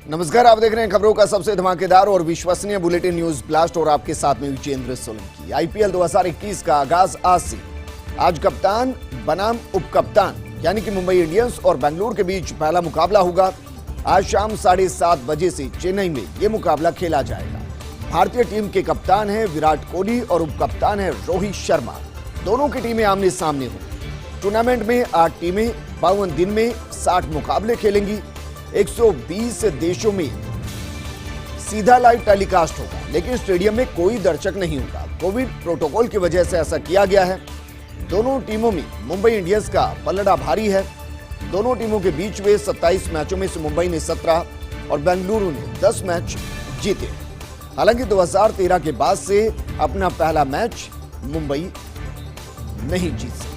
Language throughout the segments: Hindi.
नमस्कार, आप देख रहे हैं खबरों का सबसे धमाकेदार और विश्वसनीय बुलेटिन न्यूज ब्लास्ट और आपके साथ में विजेंद्र सोलंकी। आईपीएल 2021 का आगाज आज से। आज कप्तान बनाम उपकप्तान यानी कि मुंबई इंडियंस और बेंगलुरु के बीच पहला मुकाबला होगा। आज शाम 7:30 बजे से चेन्नई में यह मुकाबला खेला जाएगा। भारतीय टीम के कप्तान है विराट कोहली और उपकप्तान है रोहित शर्मा। दोनों की टीमें आमने सामने होंगी। टूर्नामेंट में 8 टीमें 52 दिन में 60 मुकाबले खेलेंगी। 120 देशों में सीधा लाइव टेलीकास्ट होगा, लेकिन स्टेडियम में कोई दर्शक नहीं होगा। कोविड प्रोटोकॉल की वजह से ऐसा किया गया है। दोनों टीमों में मुंबई इंडियंस का पलड़ा भारी है। दोनों टीमों के बीच हुए 27 मैचों में से मुंबई ने 17 और बेंगलुरु ने 10 मैच जीते। हालांकि 2013 के बाद से अपना पहला मैच मुंबई नहीं जीत सकी।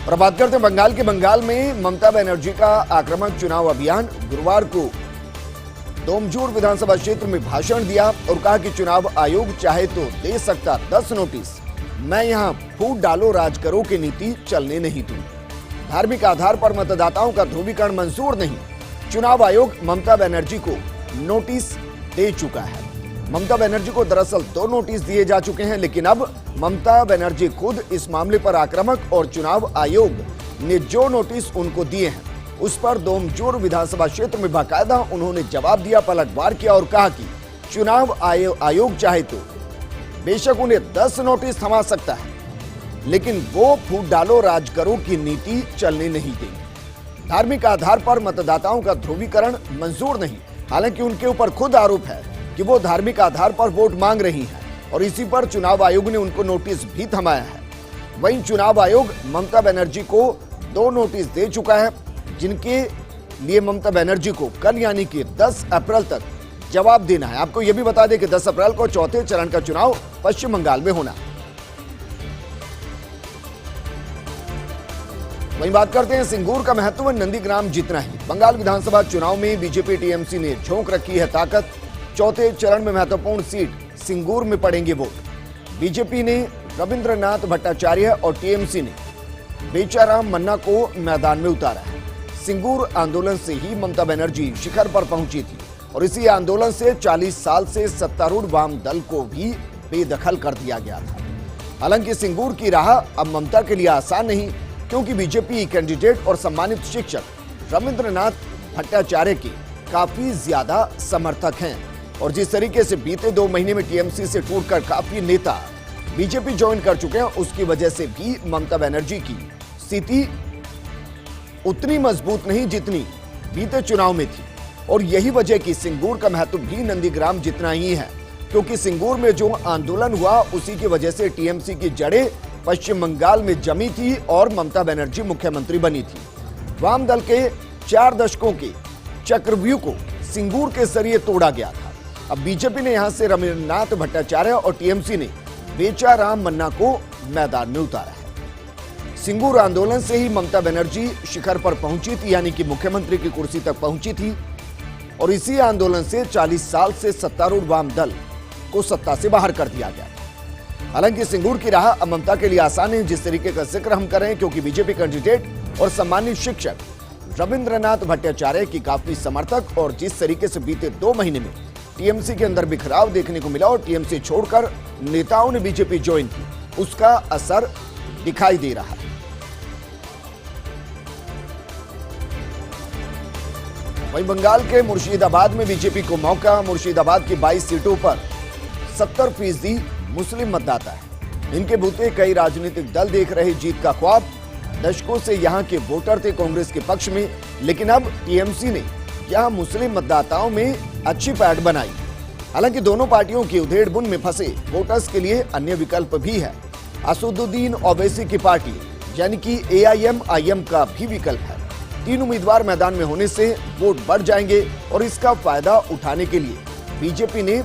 और बात करते हैं बंगाल में ममता बनर्जी का आक्रामक चुनाव अभियान। गुरुवार को दोमजूर विधानसभा क्षेत्र में भाषण दिया और कहा कि चुनाव आयोग चाहे तो दे सकता 10 नोटिस, मैं यहां फूट डालो राज करो की नीति चलने नहीं दूंगी। धार्मिक आधार पर मतदाताओं का ध्रुवीकरण मंजूर नहीं। चुनाव आयोग ममता बनर्जी को नोटिस दे चुका है। ममता बनर्जी को दरअसल 2 नोटिस दिए जा चुके हैं, लेकिन अब ममता बनर्जी खुद इस मामले पर आक्रामक और चुनाव आयोग ने जो नोटिस उनको दिए हैं उस पर दोमजूर विधानसभा क्षेत्र में बाकायदा उन्होंने जवाब दिया, पलटवार किया और कहा कि चुनाव आयोग चाहे तो बेशक उन्हें 10 नोटिस थमा सकता है, लेकिन वो फूट डालो राज करो की नीति चलने नहीं देंगे। धार्मिक आधार पर मतदाताओं का ध्रुवीकरण मंजूर नहीं। हालांकि उनके ऊपर खुद आरोप है कि वो धार्मिक आधार पर वोट मांग रही हैं और इसी पर चुनाव आयोग ने उनको नोटिस भी थमाया है। वहीं चुनाव आयोग ममता बनर्जी को 2 नोटिस दे चुका है, जिनके लिए ममता बनर्जी को कल यानी कि 10 अप्रैल तक जवाब देना है। आपको यह भी बता दें कि 10 अप्रैल को चौथे चरण का चुनाव पश्चिम बंगाल में होना। वहीं बात करते हैं सिंगूर का महत्व नंदीग्राम जितना ही। बंगाल विधानसभा चुनाव में बीजेपी टीएमसी ने झोंक रखी है ताकत। चौथे चरण में महत्वपूर्ण सीट सिंगूर में पड़ेंगे वोट। बीजेपी ने रविंद्रनाथ भट्टाचार्य और टीएमसी ने बेचाराम मन्ना को मैदान में उतारा है। सिंगूर आंदोलन से ही ममता बनर्जी शिखर पर पहुंची थी और इसी आंदोलन से 40 साल से सत्तारूढ़ वाम दल को भी बेदखल कर दिया गया था। हालांकि सिंगूर की राह अब ममता के लिए आसान नहीं, क्योंकि बीजेपी कैंडिडेट और सम्मानित शिक्षक रविंद्रनाथ भट्टाचार्य के काफी ज्यादा समर्थक हैं और जिस तरीके से बीते 2 महीने में टीएमसी से टूटकर काफी नेता बीजेपी ज्वाइन कर चुके हैं, उसकी वजह से भी ममता बनर्जी की स्थिति उतनी मजबूत नहीं जितनी बीते चुनाव में थी। और यही वजह कि सिंगूर का महत्व भी नंदीग्राम जितना ही है, क्योंकि सिंगूर में जो आंदोलन हुआ उसी की वजह से टीएमसी की जड़ें पश्चिम बंगाल में जमी थी और ममता बनर्जी मुख्यमंत्री बनी थी। वाम दल के 4 दशकों के चक्रव्यूह को सिंगूर के जरिए तोड़ा गया था। अब बीजेपी ने यहां से रविंद्रनाथ भट्टाचार्य और टीएमसी ने बेचाराम मन्ना को मैदान में उतारा है। सिंगूर आंदोलन से ही ममता बनर्जी शिखर पर पहुंची थी, यानी कि मुख्यमंत्री की कुर्सी तक पहुंची थी और इसी आंदोलन से 40 साल से सत्तारूढ़ वाम दल को सत्ता से बाहर कर दिया गया। हालांकि सिंगूर की राह अब ममता के लिए आसान है, जिस तरीके का जिक्र हम कर रहे हैं, क्योंकि बीजेपी कैंडिडेट और सम्मानित शिक्षक रविंद्रनाथ भट्टाचार्य की काफी समर्थक और जिस तरीके से बीते 2 महीने में टीएमसी के अंदर बिखराव देखने को मिला और टीएमसी छोड़कर नेताओं ने बीजेपी ज्वाइन की, उसका असर दिखाई दे रहा है। वहीं बंगाल के मुर्शिदाबाद में बीजेपी को मौका। मुर्शिदाबाद की 22 सीटों पर 70% मुस्लिम मतदाता है। इनके बूते कई राजनीतिक दल देख रहे जीत का ख्वाब। दशकों से यहां के वोटर थे कांग्रेस के पक्ष में, लेकिन अब टीएमसी ने यहां मुस्लिम मतदाताओं में अच्छी पैठ बनाई। हालांकि दोनों पार्टियों की उधेड़-बुन में फंसे वोटर्स के लिए अन्य विकल्प भी है। असदुद्दीन ओवैसी की पार्टी यानी कि एआईएमआईएम का भी विकल्प है। 3 उम्मीदवार मैदान में होने से वोट बढ़ जाएंगे और इसका फायदा उठाने के लिए बीजेपी ने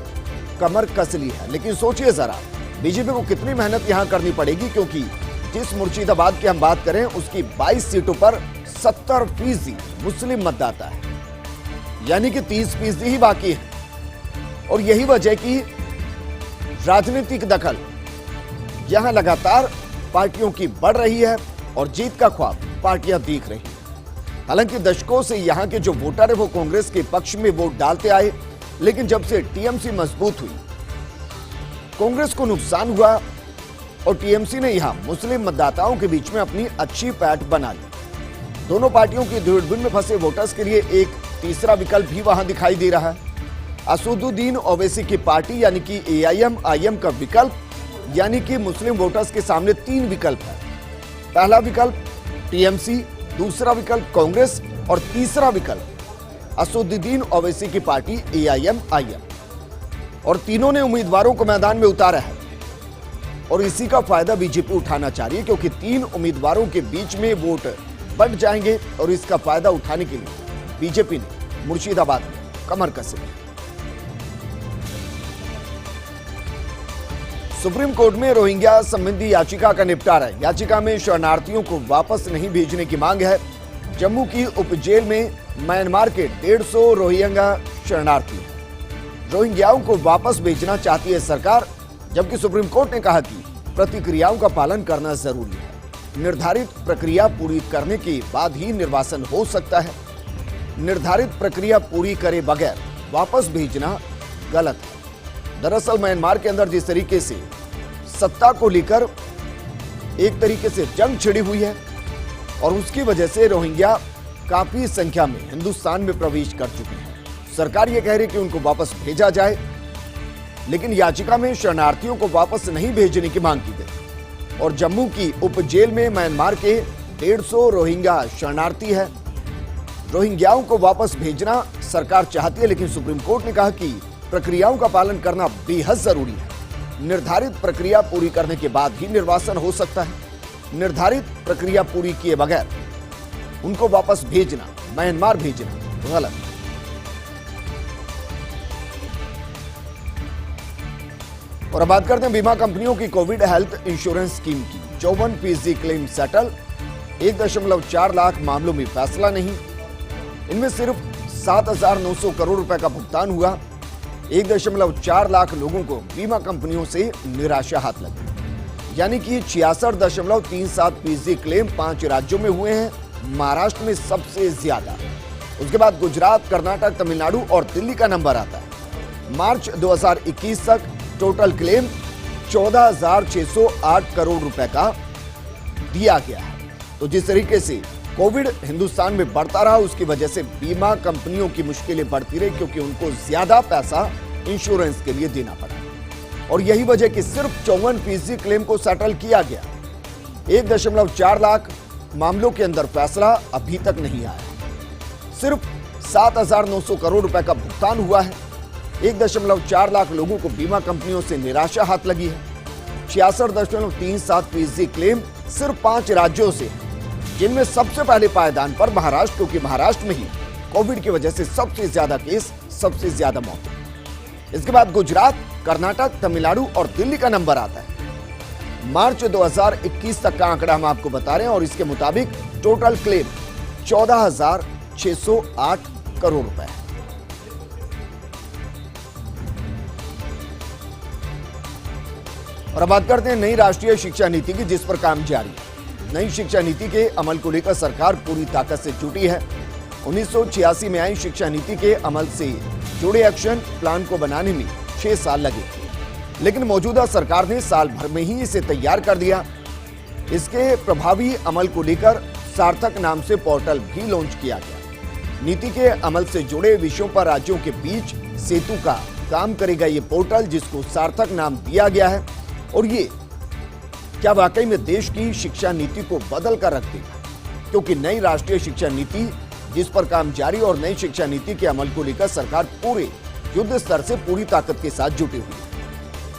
कमर कस ली है। लेकिन सोचिए जरा, बीजेपी को कितनी मेहनत यहां करनी पड़ेगी, क्योंकि जिस मुर्शिदाबाद की हम बात करें उसकी 22 सीटों पर 70% मुस्लिम मतदाता है, यानी कि 30% ही बाकी है। और यही वजह की राजनीतिक दखल यहां लगातार पार्टियों की बढ़ रही है और जीत का ख्वाब पार्टियां दिख रही हैं। हालांकि दशकों से यहां के जो वोटर है वो कांग्रेस के पक्ष में वोट डालते आए, लेकिन जब से टीएमसी मजबूत हुई कांग्रेस को नुकसान हुआ और टीएमसी ने यहां मुस्लिम मतदाताओं के बीच में अपनी अच्छी पैठ बना ली। दोनों पार्टियों की ध्रुवीन में फंसे वोटर्स के लिए एक तीसरा विकल्प भी वहां दिखाई दे रहा है। असदुद्दीन ओवैसी की पार्टी यानी कि एआईएम का विकल्प, यानी कि मुस्लिम वोटर्स के सामने तीन विकल्प है। पहला विकल्प टीएमसी, दूसरा विकल्प कांग्रेस और तीसरा विकल्प असदुद्दीन ओवैसी की पार्टी एआईएम। और तीनों ने उम्मीदवारों को मैदान में उतारा है और इसी का फायदा बीजेपी उठाना चाह रही है, क्योंकि तीन उम्मीदवारों के बीच में वोट बंट जाएंगे और इसका फायदा उठाने के लिए बीजेपी ने मुर्शिदाबाद में कमर कसी है। सुप्रीम कोर्ट में रोहिंग्या संबंधी याचिका का निपटारा है। याचिका में शरणार्थियों को वापस नहीं भेजने की मांग है। जम्मू की उप जेल में म्यांमार के 150 रोहिंग्या शरणार्थी हैं। रोहिंग्याओं को वापस भेजना चाहती है सरकार, जबकि सुप्रीम कोर्ट ने कहा कि प्रतिक्रियाओं का पालन करना जरूरी है। निर्धारित प्रक्रिया पूरी करने के बाद ही निर्वासन हो सकता है। निर्धारित प्रक्रिया पूरी करे बगैर वापस भेजना गलत है। दरअसल म्यांमार के अंदर जिस तरीके से सत्ता को लेकर एक तरीके से जंग छिड़ी हुई है और उसकी वजह से रोहिंग्या काफी संख्या में हिंदुस्तान में प्रवेश कर चुके हैं। सरकार ये कह रही है कि उनको वापस भेजा जाए, लेकिन याचिका में शरणार्थियों को वापस नहीं भेजने की मांग की गई। और जम्मू की उप जेल में म्यांमार के 150 रोहिंग्या शरणार्थी है। रोहिंग्याओं को वापस भेजना सरकार चाहती है, लेकिन सुप्रीम कोर्ट ने कहा कि प्रक्रियाओं का पालन करना बेहद जरूरी है। निर्धारित प्रक्रिया पूरी करने के बाद ही निर्वासन हो सकता है। निर्धारित प्रक्रिया पूरी किए बगैर उनको वापस भेजना, म्यांमार भेजना गलत है। और अब बात करते हैं बीमा कंपनियों की कोविड हेल्थ इंश्योरेंस स्कीम की। 54% क्लेम सेटल, 1.4 लाख मामलों में फैसला नहीं। इनमें सिर्फ 7,900 करोड़ रुपए का भुगतान हुआ। 1.4 लाख लोगों को बीमा कंपनियों से निराशा हाथ लगी, यानी कि 66.37% क्लेम 5 राज्यों में हुए हैं। महाराष्ट्र में सबसे ज्यादा, उसके बाद गुजरात, कर्नाटक, तमिलनाडु और दिल्ली का नंबर आता है। मार्च 2021 तक टोटल क्लेम 14,608 करोड़ रुपए का दिया गया है। तो जिस तरीके से कोविड हिंदुस्तान में बढ़ता रहा, उसकी वजह से बीमा कंपनियों की मुश्किलें बढ़ती रही, क्योंकि उनको ज्यादा पैसा इंश्योरेंस के लिए देना पड़ा। और यही वजह कि सिर्फ 54% क्लेम को सेटल किया गया। 1.4 लाख मामलों के अंदर फैसला अभी तक नहीं आया। सिर्फ 7,900 करोड़ रुपए का भुगतान हुआ है। 1.4 लाख लोगों को बीमा कंपनियों से निराशा हाथ लगी है। 66.37% क्लेम सिर्फ 5 राज्यों से, जिनमें सबसे पहले पायदान पर महाराष्ट्र, क्योंकि महाराष्ट्र में ही कोविड की वजह से सबसे ज्यादा केस, सबसे ज्यादा मौतें। इसके बाद गुजरात, कर्नाटक, तमिलनाडु और दिल्ली का नंबर आता है। मार्च 2021 तक का आंकड़ा हम आपको बता रहे हैं और इसके मुताबिक टोटल क्लेम 14,608 करोड़ रुपए है। और अब बात करते हैं नई राष्ट्रीय शिक्षा नीति की, जिस पर काम जारी है। नई शिक्षा नीति के अमल को लेकर सरकार पूरी ताकत से जुटी है। 1986 में आई शिक्षा नीति के अमल से जुड़े एक्शन प्लान को बनाने में 6 साल लगे, लेकिन मौजूदा सरकार ने साल भर में ही इसे तैयार कर दिया। इसके प्रभावी अमल को लेकर सार्थक नाम से पोर्टल भी लॉन्च किया गया। नीति के अमल से जुड़े विषयों पर राज्यों के बीच सेतु का काम करेगा ये पोर्टल, जिसको सार्थक नाम दिया गया है। और ये क्या वाकई में देश की शिक्षा नीति को बदल कर रख देगा, क्योंकि नई राष्ट्रीय शिक्षा नीति जिस पर काम जारी और नई शिक्षा नीति के अमल को लेकर सरकार पूरे युद्ध स्तर से पूरी ताकत के साथ जुटी हुई है।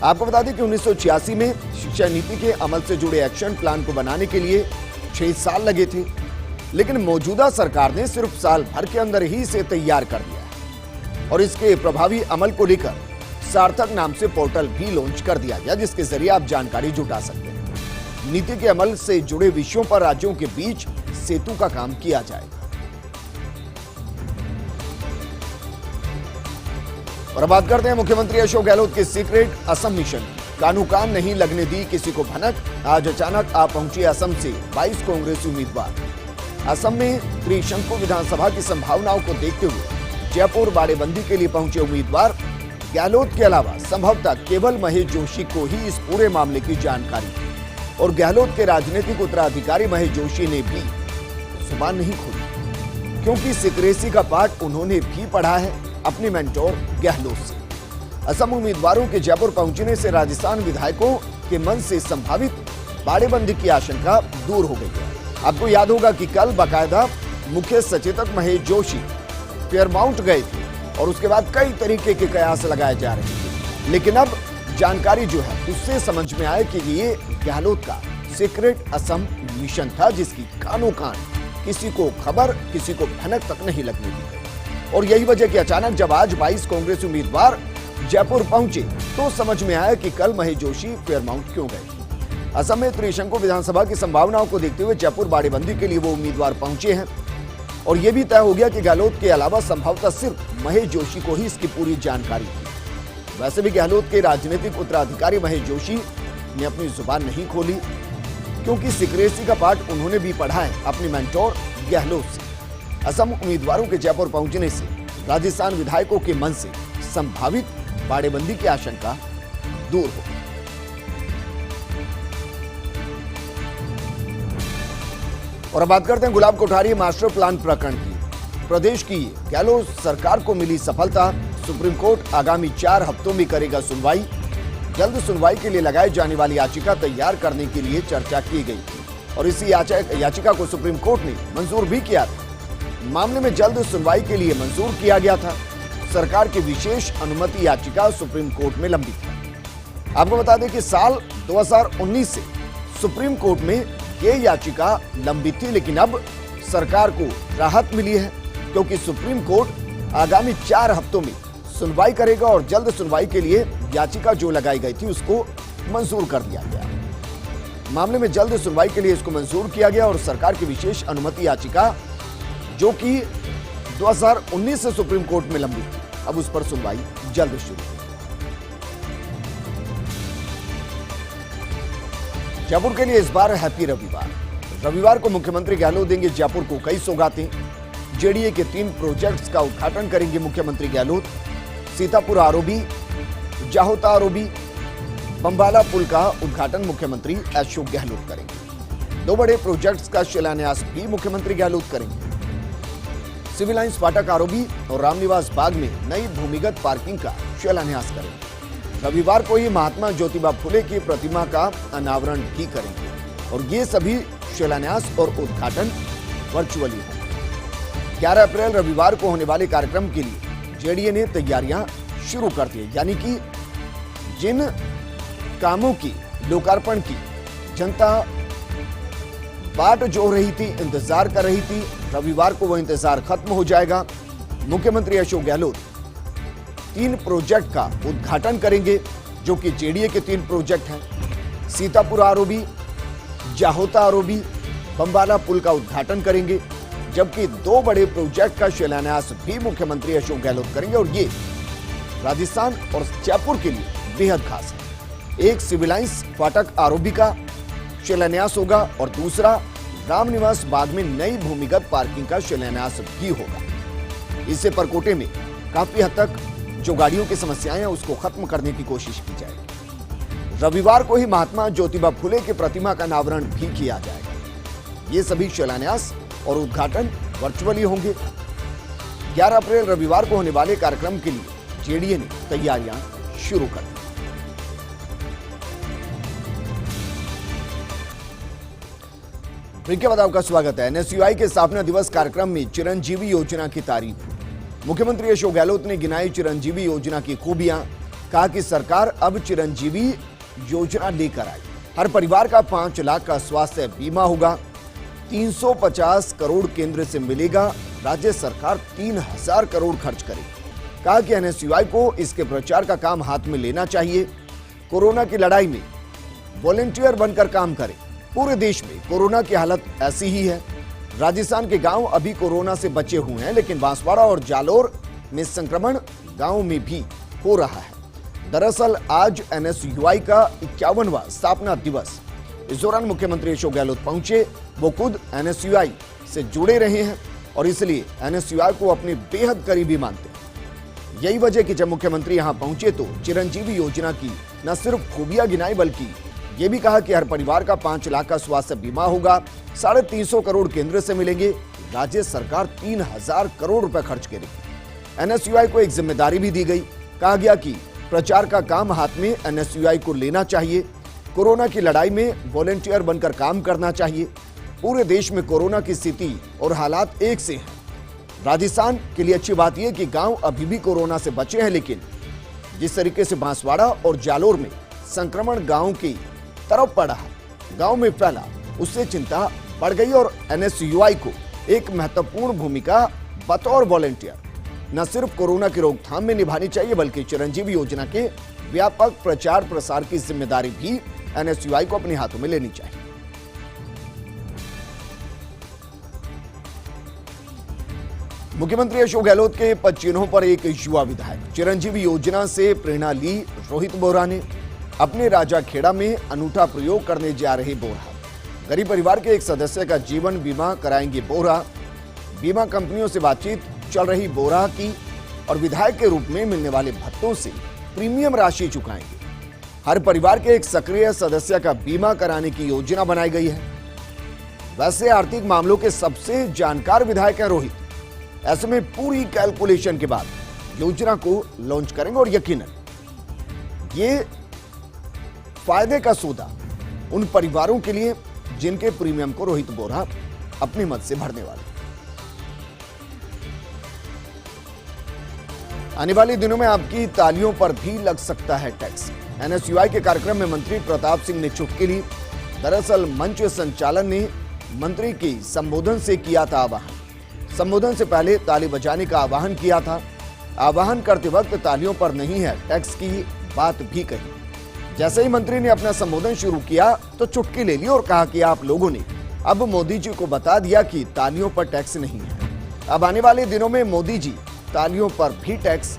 आपको बता दें कि 1986 में शिक्षा नीति के अमल से जुड़े एक्शन प्लान को बनाने के लिए 6 साल लगे थे, लेकिन मौजूदा सरकार ने सिर्फ साल भर के अंदर ही इसे तैयार कर दिया है। और इसके प्रभावी अमल को लेकर सार्थक नाम से पोर्टल भी लॉन्च कर दिया गया, जिसके जरिए आप जानकारी जुटा सकते हैं। नीति के अमल से जुड़े विषयों पर राज्यों के बीच सेतु का काम किया जाएगा। और बात करते हैं मुख्यमंत्री अशोक गहलोत के सीक्रेट असम मिशन। कानू कान नहीं लगने दी किसी को भनक। आज अचानक आ पहुंचे असम से 22 कांग्रेसी उम्मीदवार। असम में त्रिशंकु विधानसभा की संभावनाओं को देखते हुए जयपुर बाड़ेबंदी के लिए पहुंचे उम्मीदवार गहलोत के अलावा संभवतः केवल महेश जोशी को ही इस पूरे मामले की जानकारी थी और गहलोत के राजनीतिक उत्तराधिकारी महेश जोशी ने भी जुबान नहीं खोली, क्योंकि सिक्रेसी का पाठ उन्होंने भी पढ़ा है अपने मेंटोर गहलोत से। असम उम्मीदवारों के जयपुर पहुंचने से राजस्थान विधायकों के मन से संभावित बाड़ेबंदी की आशंका दूर हो गई है। आपको याद होगा कि कल बाकायदा मुख्य सचेतक महेश जोशी फेयरमाउंट गए थे और उसके बाद कई तरीके के कयास लगाए जा रहे थे, लेकिन अब जानकारी जो है उससे समझ में आया कि ये गहलोत का सीक्रेट असम मिशन था, जिसकी कानों कान किसी को खबर, किसी को भनक तक नहीं लगने दी गई। और यही वजह कि अचानक जब आज 22 कांग्रेस उम्मीदवार जयपुर पहुंचे तो समझ में आया कि कल महेश जोशी फेयरमाउंट क्यों गए। असम में त्रिशंकु विधानसभा की संभावनाओं को देखते हुए जयपुर बाड़ेबंदी के लिए वो उम्मीदवार पहुंचे हैं और यह भी तय हो गया कि गहलोत के अलावा संभवतः सिर्फ महेश जोशी को ही इसकी पूरी जानकारी थी। वैसे भी गहलोत के राजनीतिक उत्तराधिकारी महेश जोशी ने अपनी जुबान नहीं खोली, क्योंकि सिक्रेसी का पाठ उन्होंने भी पढ़ा है अपने मेंटोर गहलोत से। असम उम्मीदवारों के जयपुर पहुंचने से राजस्थान विधायकों के मन से संभावित बाड़ेबंदी की आशंका दूर हो। और अब बात करते हैं गुलाब कोठारी मास्टर प्लान प्रकरण की। प्रदेश की गहलोत सरकार को मिली सफलता, सुप्रीम कोर्ट आगामी 4 हफ्तों में करेगा सुनवाई। जल्द सुनवाई के लिए लगाई जाने वाली याचिका तैयार करने के लिए चर्चा की गई और इसी याचिका को सुप्रीम कोर्ट ने मंजूर भी किया था। मामले में जल्द सुनवाई के लिए मंजूर किया गया था। सरकार की विशेष अनुमति याचिका सुप्रीम कोर्ट में लंबित है। आपको बता दें कि साल 2019 से सुप्रीम कोर्ट में ये याचिका लंबित थी, लेकिन अब सरकार को राहत मिली है, क्योंकि सुप्रीम कोर्ट आगामी 4 हफ्तों में सुनवाई करेगा और जल्द सुनवाई के लिए याचिका जो लगाई गई थी उसको मंजूर कर दिया गया। मामले में जल्द सुनवाई के लिए इसको मंजूर किया गया और सरकार की विशेष अनुमति याचिका जो कि 2019 से सुप्रीम कोर्ट में लंबित थी, अब उस पर सुनवाई जल्द शुरू हुई। जयपुर के लिए इस बार हैप्पी रविवार को मुख्यमंत्री गहलोत देंगे जयपुर को कई सौगातें। जेडीए के 3 प्रोजेक्ट्स का उद्घाटन करेंगे मुख्यमंत्री गहलोत। सीतापुर आरओबी, जाहोता आरओबी, बंबाला पुल का उद्घाटन मुख्यमंत्री अशोक गहलोत करेंगे। 2 बड़े प्रोजेक्ट्स का शिलान्यास भी मुख्यमंत्री गहलोत करेंगे। सिविल लाइंस फाटक आरओबी और रामनिवास बाग में नई भूमिगत पार्किंग का शिलान्यास करेंगे। रविवार को ही महात्मा ज्योतिबा फुले की प्रतिमा का अनावरण भी करेंगे और ये सभी शिलान्यास और उद्घाटन वर्चुअली होंगे। 11 अप्रैल रविवार को होने वाले कार्यक्रम के लिए जेडीए ने तैयारियां शुरू कर दी, यानी कि जिन कामों की लोकार्पण की जनता बाट जो रही थी, इंतजार कर रही थी, रविवार को वो इंतजार खत्म हो जाएगा। मुख्यमंत्री अशोक गहलोत 3 प्रोजेक्ट का उद्घाटन करेंगे, जो कि जेडीए के 3 प्रोजेक्ट हैं। सीतापुर आरओबी, जाहोता आरओबी, बंबाला पुल का उद्घाटन करेंगे, जबकि 2 बड़े प्रोजेक्ट का शिलान्यास भी मुख्यमंत्री अशोक गहलोत करेंगे और ये राजस्थान और जयपुर के लिए बेहद खास है। एक सिविल लाइंस फाटक आरओबी का शिलान्यास होगा और दूसरा रामनिवास बाग में नई भूमिगत पार्किंग का शिलान्यास भी होगा। इससे परकोटे में काफी हद तक जो गाड़ियों की समस्याएं हैं उसको खत्म करने की कोशिश की जाएगी। रविवार को ही महात्मा ज्योतिबा फुले की प्रतिमा का अनावरण भी किया जाएगा। ये सभी शिलान्यास और उद्घाटन वर्चुअली होंगे। 11 अप्रैल रविवार को होने वाले कार्यक्रम के लिए जेडीए ने तैयारियां शुरू कर दी। ब्रेक के बाद आपका स्वागत है। एनएसयूआई के स्थापना दिवस कार्यक्रम में चिरंजीवी योजना की तारीफ। मुख्यमंत्री अशोक गहलोत ने गिनाई चिरंजीवी योजना की खूबियां। कहा कि सरकार अब चिरंजीवी योजना लेकर आई। हर परिवार का 5 लाख का स्वास्थ्य बीमा होगा। 350 करोड़ केंद्र से मिलेगा। राज्य सरकार 3000 करोड़ खर्च करेगी। कहा कि एनएसयूआई को इसके प्रचार का काम हाथ में लेना चाहिए। कोरोना की लड़ाई में वॉलंटियर बनकर काम करें। पूरे देश में कोरोना की हालत ऐसी ही है। राजस्थान के गांव अभी कोरोना से बचे हुए हैं, लेकिन बांसवाड़ा और जालोर में संक्रमण गांव में भी हो रहा है। दरअसल आज एनएसयूआई का 51वां स्थापना दिवस। इस दौरान मुख्यमंत्री अशोक गहलोत पहुंचे। वो खुद एनएसयूआई से जुड़े रहे हैं और इसलिए एनएसयूआई को अपने बेहद करीबी मानते हैं। यही वजह कि जब मुख्यमंत्री यहां पहुंचे तो चिरंजीवी योजना की न सिर्फ खूबियां गिनाई बल्कि ये भी कहा कि हर परिवार का 5 लाख का स्वास्थ्य बीमा होगा, 350 करोड़ केंद्र से मिलेंगे, राज्य सरकार 3000 करोड़ रुपए खर्च करेगी। एनएसयूआई को एक जिम्मेदारी भी दी गई। कहा गया कि प्रचार का काम हाथ में एनएसयूआई को लेना चाहिए, कोरोना की लड़ाई में वॉलंटियर बनकर काम करना चाहिए। पूरे देश में कोरोना की स्थिति और हालात एक से हैं। राजस्थान के लिए अच्छी बात यह कि गांव अभी भी कोरोना से बचे हैं, लेकिन जिस तरीके से बांसवाड़ा और जालोर में संक्रमण गांव की तरफ पड़ा, गांव में फैला, उससे चिंता बढ़ गई और एनएसयूआई को एक महत्वपूर्ण भूमिका बतौर वॉलंटियर न सिर्फ कोरोना की रोकथाम में निभानी चाहिए बल्कि चिरंजीवी योजना के व्यापक प्रचार प्रसार की जिम्मेदारी भी एनएसयूआई को अपने हाथों में लेनी चाहिए। मुख्यमंत्री अशोक गहलोत के पद चिन्हों पर एक युवा विधायक। चिरंजीवी योजना से प्रेरणा ली रोहित बोहरा ने। अपने राजाखेड़ा में अनूठा प्रयोग करने जा रहे बोहरा। गरीब परिवार के एक सदस्य का जीवन बीमा कराएंगे बोहरा। बीमा कंपनियों से बातचीत चल रही बोहरा की और विधायक के रूप में मिलने वाले भत्तों से प्रीमियम राशि चुकाएंगे। हर परिवार के एक सक्रिय सदस्य का बीमा कराने की योजना बनाई गई है। वैसे आर्थिक मामलों के सबसे जानकार विधायक है रोहित। ऐसे में पूरी कैलकुलेशन के बाद योजना को लॉन्च करेंगे और यकीनन ये फायदे का सौदा उन परिवारों के लिए जिनके प्रीमियम को रोहित बोहरा अपनी मद से भरने वाले। आने वाले दिनों में आपकी तालियों पर भी लग सकता है टैक्स। एनएसयूआई के कार्यक्रम में मंत्री प्रताप सिंह ने चुटकी ली। दरअसल मंच संचालन ने मंत्री की संबोधन से किया था आह्वान। संबोधन से पहले ताली बजाने का आह्वान किया था। आह्वान करते वक्त तालियों पर नहीं है टैक्स की बात भी कही। जैसे ही मंत्री ने अपना संबोधन शुरू किया तो चुटकी ले ली और कहा कि आप लोगों ने अब मोदी जी को बता दिया कि तालियों पर टैक्स नहीं है। अब आने वाले दिनों में मोदी जी तालियों पर भी टैक्स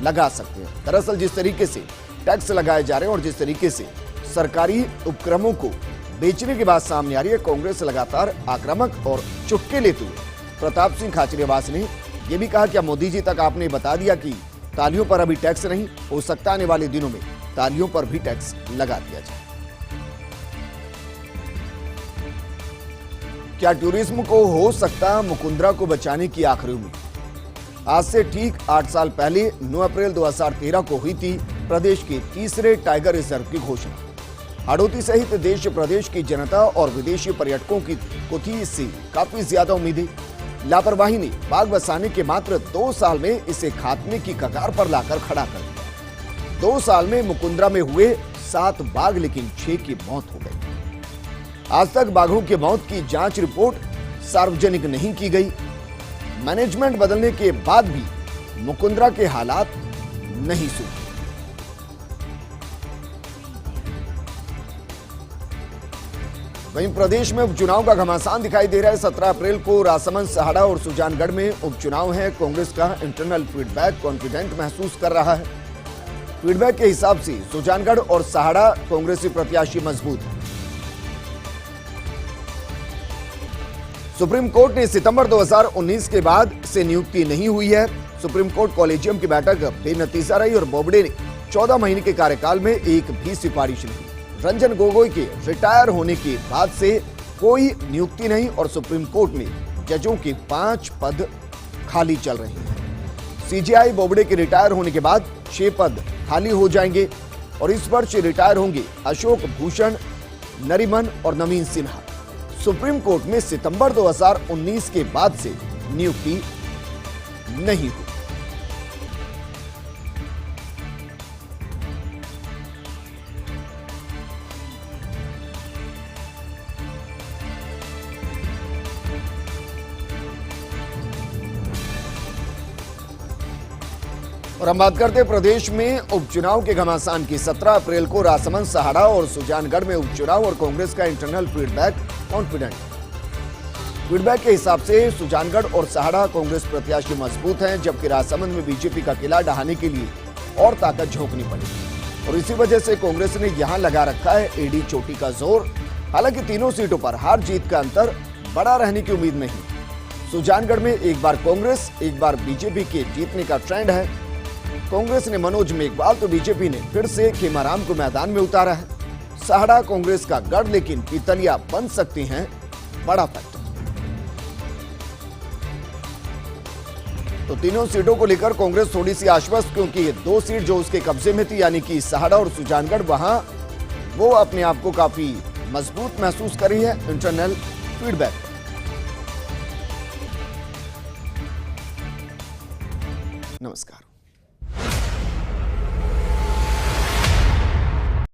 लगा सकते हैं। दरअसल जिस तरीके से टैक्स लगाए जा रहे हैं और जिस तरीके से सरकारी उपक्रमों को बेचने की बात सामने आ रही है, कांग्रेस लगातार आक्रामक और चुटके लेते हुए प्रताप सिंह खाचरियावास ने यह भी कहा कि मोदी जी तक आपने बता दिया कि तालियों पर अभी टैक्स नहीं, हो सकता आने वाले दिनों में तालियों पर भी टैक्स लगा दिया जाए। क्या टूरिज्म को हो सकता मुकुंदरा को बचाने की आखिरी उम्मीद। आज से ठीक 8 साल पहले 9 अप्रैल 2013 को हुई थी प्रदेश के तीसरे टाइगर रिजर्व की घोषणा। हाड़ौती सहित देश प्रदेश की जनता और विदेशी पर्यटकों की को थी इससे काफी ज्यादा उम्मीदें। लापरवाही ने बाघ बसाने के मात्र 2 साल में इसे खात्मे की कगार पर लाकर खड़ा कर दिया। 2 साल में मुकुंदरा में हुए 7 बाघ, लेकिन 6 की मौत हो गई। आज तक बाघों की मौत की जांच रिपोर्ट सार्वजनिक नहीं की गई। मैनेजमेंट बदलने के बाद भी मुकुंदरा के हालात नहीं सुधरे। वहीं प्रदेश में उपचुनाव का घमासान दिखाई दे रहा है। 17 अप्रैल को राजसमंद, सहाड़ा और सुजानगढ़ में उपचुनाव है। कांग्रेस का इंटरनल फीडबैक कॉन्फिडेंट महसूस कर रहा है। फीडबैक के हिसाब से सुजानगढ़ और सहाड़ा कांग्रेसी प्रत्याशी मजबूत है। सुप्रीम कोर्ट ने सितंबर 2019 के बाद से नियुक्ति नहीं हुई है। सुप्रीम कोर्ट कॉलेजियम की बैठक बेनतीजा रही और बोबडे ने 14 महीने के कार्यकाल में एक भी सिफारिश नहीं। रंजन गोगोई के रिटायर होने के बाद से कोई नियुक्ति नहीं और सुप्रीम कोर्ट में जजों के 5 पद खाली चल रहे हैं। सीजेआई बोबडे के रिटायर होने के बाद 6 पद खाली हो जाएंगे और इस वर्ष रिटायर होंगे अशोक भूषण, नरीमन और नवीन सिन्हा। सुप्रीम कोर्ट में सितंबर 2019 के बाद से नियुक्ति नहीं हुई। और हम बात करते हैं प्रदेश में उपचुनाव के घमासान की। 17 अप्रैल को राजसमंद, सहाड़ा और सुजानगढ़ में उपचुनाव और कांग्रेस का इंटरनल फीडबैक कॉन्फिडेंट। फीडबैक के हिसाब से सुजानगढ़ और सहाड़ा कांग्रेस प्रत्याशी मजबूत हैं, जबकि राजसमंद में बीजेपी का किला ढहाने के लिए और ताकत झोंकनी पड़ेगी और इसी वजह से कांग्रेस ने यहां लगा रखा है एडी चोटी का जोर। हालांकि तीनों सीटों पर हार जीत का अंतर बड़ा रहने की उम्मीद नहीं। सुजानगढ़ में एक बार कांग्रेस एक बार बीजेपी के जीतने का ट्रेंड है। कांग्रेस ने मनोज मेघवाल तो बीजेपी ने फिर से खेमाराम को मैदान में उतारा है। सहाड़ा कांग्रेस का गढ़, लेकिन पीतलिया बन सकती हैं बड़ा फैक्टर। तो तीनों सीटों को लेकर कांग्रेस थोड़ी सी आश्वस्त, क्योंकि ये 2 सीट जो उसके कब्जे में थी, यानी कि सहाड़ा और सुजानगढ़, वहां वो अपने आप को काफी मजबूत महसूस कर रही है इंटरनल फीडबैक। नमस्कार।